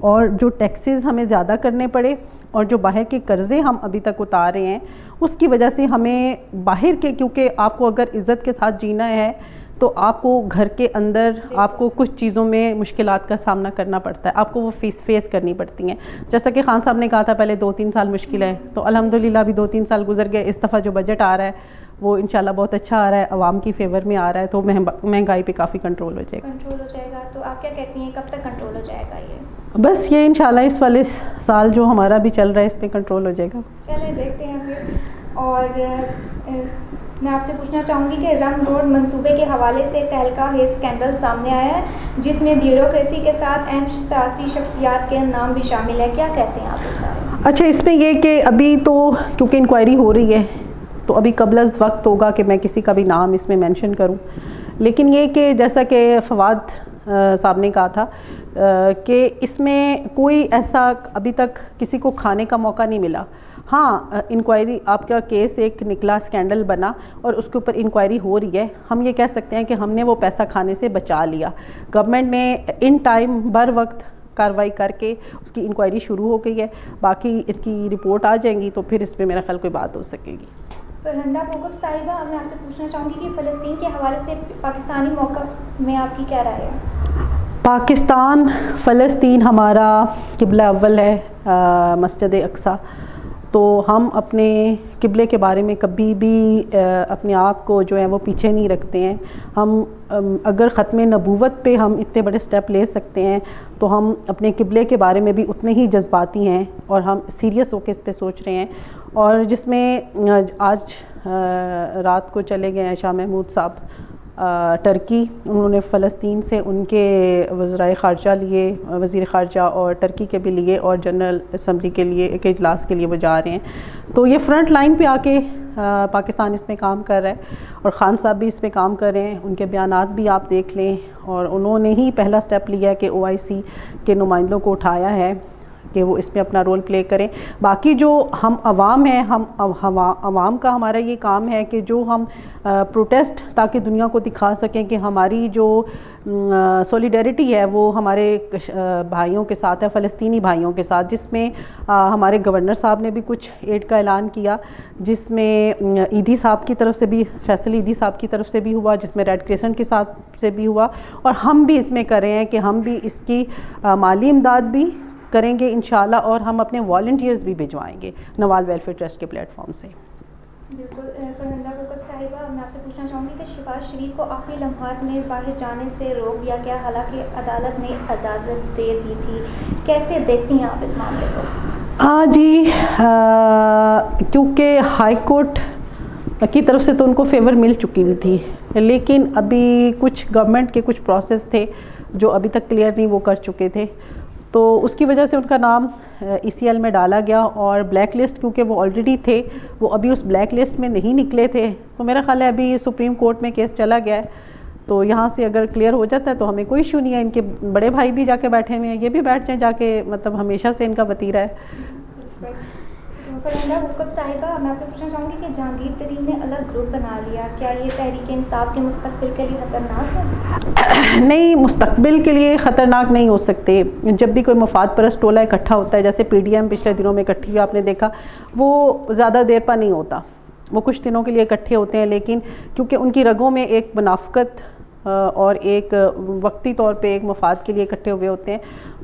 اور جو ٹیکسز ہمیں زیادہ کرنے پڑے اور جو باہر کے قرضے ہم ابھی تک اتار رہے ہیں اس کی وجہ سے ہمیں باہر کے، کیونکہ آپ کو اگر عزت کے ساتھ جینا ہے تو آپ کو گھر کے اندر آپ کو کچھ چیزوں میں مشکلات کا سامنا کرنا پڑتا ہے، آپ کو وہ فیس کرنی پڑتی ہیں. جیسا کہ خان صاحب نے کہا تھا پہلے 2-3 سال مشکل ہے، تو الحمدللہ ابھی 2-3 سال گزر گئے. اس دفعہ جو بجٹ آ رہا ہے وہ انشاءاللہ بہت اچھا آ رہا ہے، عوام کی فیور میں آ رہا ہے، تو مہنگائی پہ کافی کنٹرول ہو جائے گا. تو آپ کیا کہتی ہیں کب تک کنٹرول ہو جائے گا یہ؟ بس یہ انشاءاللہ اس والے سال جو ہمارا بھی چل رہا ہے اس پہ کنٹرول ہو جائے گا. چلیں دیکھتے ہیں پھر. اور میں آپ سے پوچھنا چاہوں گی کہ رنگ روڈ منصوبے کے حوالے سے تہلکہ ہے اسکینڈل سامنے آیا ہے جس میں بیوروکریسی کے ساتھ اہم سیاسی شخصیات کے نام بھی شامل ہے، کیا کہتے ہیں آپ اس بارے میں؟ اچھا، اس میں یہ کہ ابھی تو کیونکہ انکوائری ہو رہی ہے تو ابھی قبل از وقت ہوگا کہ میں کسی کا بھی نام اس میں مینشن کروں، لیکن یہ کہ جیسا کہ فواد صاحب نے کہا تھا کہ اس میں کوئی ایسا ابھی تک کسی کو کھانے کا موقع نہیں ملا. ہاں، انکوائری آپ کا کیس ایک نکلا، اسکینڈل بنا اور اس کے اوپر انکوائری ہو رہی ہے. ہم یہ کہہ سکتے ہیں کہ ہم نے وہ پیسہ کھانے سے بچا لیا. گورنمنٹ نے ان ٹائم بر وقت کارروائی کر کے اس کی انکوائری شروع ہو گئی ہے. باقی اس کی رپورٹ آ جائیں گی تو پھر اس پہ میرا خیال کوئی بات ہو سکے گی. فرہندہ کوکب صاحبہ، میں آپ سے پوچھنا چاہوں گی کہ فلسطین کے حوالے سے پاکستانی موقف میں آپ کی کیا رائے ہے؟ پاکستان فلسطین ہمارا قبلہ اول ہے، مسجد اقصیٰ، تو ہم اپنے قبلے کے بارے میں کبھی بھی اپنے آپ کو جو ہے وہ پیچھے نہیں رکھتے ہیں. ہم اگر ختم نبوت پہ ہم اتنے بڑے سٹیپ لے سکتے ہیں تو ہم اپنے قبلے کے بارے میں بھی اتنے ہی جذباتی ہیں اور ہم سیریس ہو کے اس پہ سوچ رہے ہیں. اور جس میں آج رات کو چلے گئے ہیں شاہ محمود صاحب ٹرکی، انہوں نے فلسطین سے ان کے وزرائے خارجہ لیے، وزیر خارجہ اور ٹرکی کے بھی لیے، اور جنرل اسمبلی کے لیے ایک اجلاس کے لیے وہ جا رہے ہیں. تو یہ فرنٹ لائن پہ آ کے پاکستان اس میں کام کر رہا ہے اور خان صاحب بھی اس پہ کام کر رہے ہیں. ان کے بیانات بھی آپ دیکھ لیں، اور انہوں نے ہی پہلا سٹیپ لیا ہے کہ OIC کے نمائندوں کو اٹھایا ہے کہ وہ اس میں اپنا رول پلے کریں. باقی جو ہم عوام ہیں، ہم عوام کا ہمارا یہ کام ہے کہ جو ہم پروٹیسٹ تاکہ دنیا کو دکھا سکیں کہ ہماری جو سولیڈیرٹی ہے وہ ہمارے بھائیوں کے ساتھ ہے، فلسطینی بھائیوں کے ساتھ، جس میں ہمارے گورنر صاحب نے بھی کچھ ایڈ کا اعلان کیا، جس میں ایدھی صاحب کی طرف سے بھی، فیصل ایدھی صاحب کی طرف سے بھی ہوا، جس میں ریڈ کریسنٹ کے ساتھ سے بھی ہوا، اور ہم بھی اس میں کر رہے ہیں کہ ہم بھی اس کی مالی امداد بھی کریں گے انشاءاللہ، اور ہم اپنے والنٹیئرز بھی بھجوائیں گے نوال ویلفیئر ٹرسٹ کے پلیٹ فارم سے. بالکل. فرہندہ کوکب صاحبہ، میں آپ سے پوچھنا چاہوں گی کہ شہباز شریف کو آخری لمحات میں باہر جانے سے روک دیا گیا، حالانکہ عدالت نے اجازت دے دی تھی. کیسے دیکھتی ہیں آپ اس معاملے کو؟ جی، کیونکہ ہائی کورٹ کی طرف سے تو ان کو فیور مل چکی تھی، لیکن ابھی کچھ گورنمنٹ کے کچھ پروسیس تھے جو ابھی تک کلیئر نہیں وہ کر چکے تھے، تو اس کی وجہ سے ان کا نام ECL میں ڈالا گیا. اور بلیک لسٹ کیونکہ وہ آلریڈی تھے، وہ ابھی اس بلیک لسٹ میں نہیں نکلے تھے، تو میرا خیال ہے ابھی سپریم کورٹ میں کیس چلا گیا ہے، تو یہاں سے اگر کلیئر ہو جاتا ہے تو ہمیں کوئی ایشو نہیں ہے. ان کے بڑے بھائی بھی جا کے بیٹھے ہوئے ہیں، یہ بھی بیٹھ جائیں جا کے، مطلب ہمیشہ سے ان کا وتیرہ ہے. فرہندہ کوکب صاحبہ، میں آپ سے پوچھنا چاہوں گی کہ جہانگیر ترین نے الگ گروپ بنا لیا، کیا یہ تحریک انصاف کے مستقبل کے لیے خطرناک ہے؟ نہیں، مستقبل کے لیے خطرناک نہیں ہو سکتے. جب بھی کوئی مفاد پرست ٹولہ اکٹھا ہوتا ہے، جیسے PDM پچھلے دنوں میں اکٹھی ہوئی، آپ نے دیکھا وہ زیادہ دیر پر نہیں ہوتا، وہ کچھ دنوں کے لیے اکٹھے ہوتے ہیں، لیکن کیونکہ ان کی رگوں میں ایک منافقت اور ایک وقتی طور پہ ایک مفاد کے لیے اکٹھے ہوئے ہوتے ہیں،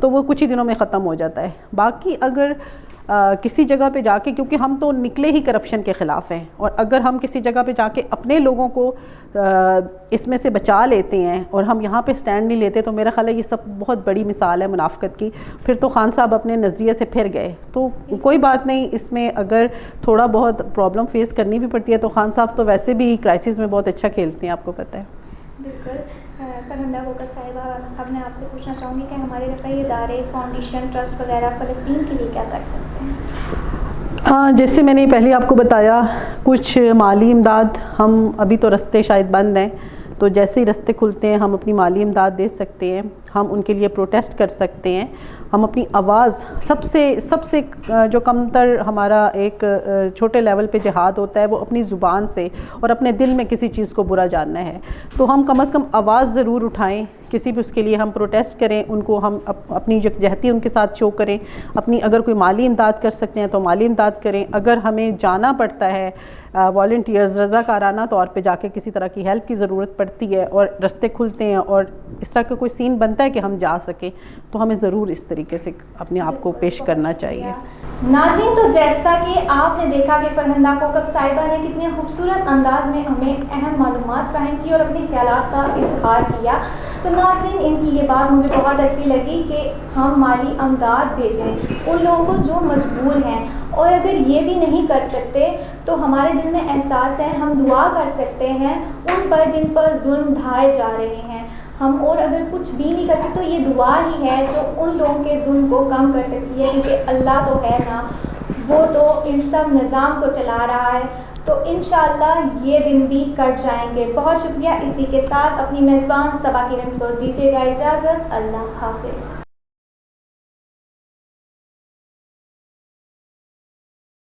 تو وہ کچھ ہی دنوں میں ختم ہو جاتا ہے. باقی اگر کسی جگہ پہ جا کے، کیونکہ ہم تو نکلے ہی کرپشن کے خلاف ہیں، اور اگر ہم کسی جگہ پہ جا کے اپنے لوگوں کو اس میں سے بچا لیتے ہیں اور ہم یہاں پہ سٹینڈ نہیں لیتے، تو میرا خیال ہے یہ سب بہت بڑی مثال ہے منافقت کی. پھر تو خان صاحب اپنے نظریے سے پھر گئے، تو کوئی بات نہیں. اس میں اگر تھوڑا بہت پرابلم فیس کرنی بھی پڑتی ہے تو خان صاحب تو ویسے بھی کرائسس میں بہت اچھا کھیلتے ہیں، آپ کو پتہ ہے. بالکل. فرہندہ کوکب صاحبہ، اب میں آپ سے پوچھنا چاہوں گی کہ ہمارے رفعی ادارے، فاؤنڈیشن، ٹرسٹ وغیرہ فلسطین کے لیے کیا کر سکتے ہیں؟ جیسے میں نے پہلے آپ کو بتایا، کچھ مالی امداد، ہم ابھی تو رستے شاید بند ہیں، تو جیسے ہی رستے کھلتے ہیں ہم اپنی مالی امداد دے سکتے ہیں. ہم ان کے لیے پروٹیسٹ کر سکتے ہیں. ہم اپنی آواز سب سے جو کم تر ہمارا ایک چھوٹے لیول پہ جہاد ہوتا ہے وہ اپنی زبان سے اور اپنے دل میں کسی چیز کو برا جاننا ہے. تو ہم کم از کم آواز ضرور اٹھائیں, کسی بھی اس کے لیے ہم پروٹیسٹ کریں, ان کو ہم اپنی یکجہتی ان کے ساتھ شو کریں. اپنی اگر کوئی مالی امداد کر سکتے ہیں تو مالی امداد کریں. اگر ہمیں جانا پڑتا ہے والنٹیئرز رضاکارانہ طور پہ جا کے کسی طرح کی ہیلپ کی ضرورت پڑتی ہے اور رستے کھلتے ہیں اور اس طرح کا کوئی سین بنتا ہے کہ ہم جا سکیں, تو ہمیں ضرور اس طریقے سے اپنے آپ کو پیش کرنا چاہیے. ناظرین, تو جیسا کہ آپ نے دیکھا کہ فرہندہ کوکب صاحبہ نے کتنے خوبصورت انداز میں ہمیں اہم معلومات فراہم کی اور اپنے خیالات کا اظہار کیا. تو ناظرین, ان کی یہ بات مجھے بہت اچھی لگی کہ ہم مالی امداد بھیجیں ان لوگوں کو جو مجبور ہیں, اور اگر یہ بھی نہیں کر سکتے تو ہمارے دل میں احساس ہے ہم دعا کر سکتے ہیں ان پر جن پر ظلم ڈھائے جا رہے ہیں ہم. اور اگر کچھ بھی نہیں کر سکتے تو یہ دعا ہی ہے جو ان لوگوں کے ظلم کو کم کر سکتی ہے, کیونکہ اللہ تو ہے نا, وہ تو ان سب نظام کو چلا رہا ہے. تو انشاءاللہ یہ دن بھی کٹ جائیں گے. بہت شکریہ. اسی کے ساتھ اپنی میزبان صبا کرن کو دیجیے گا اجازت. اللہ حافظ.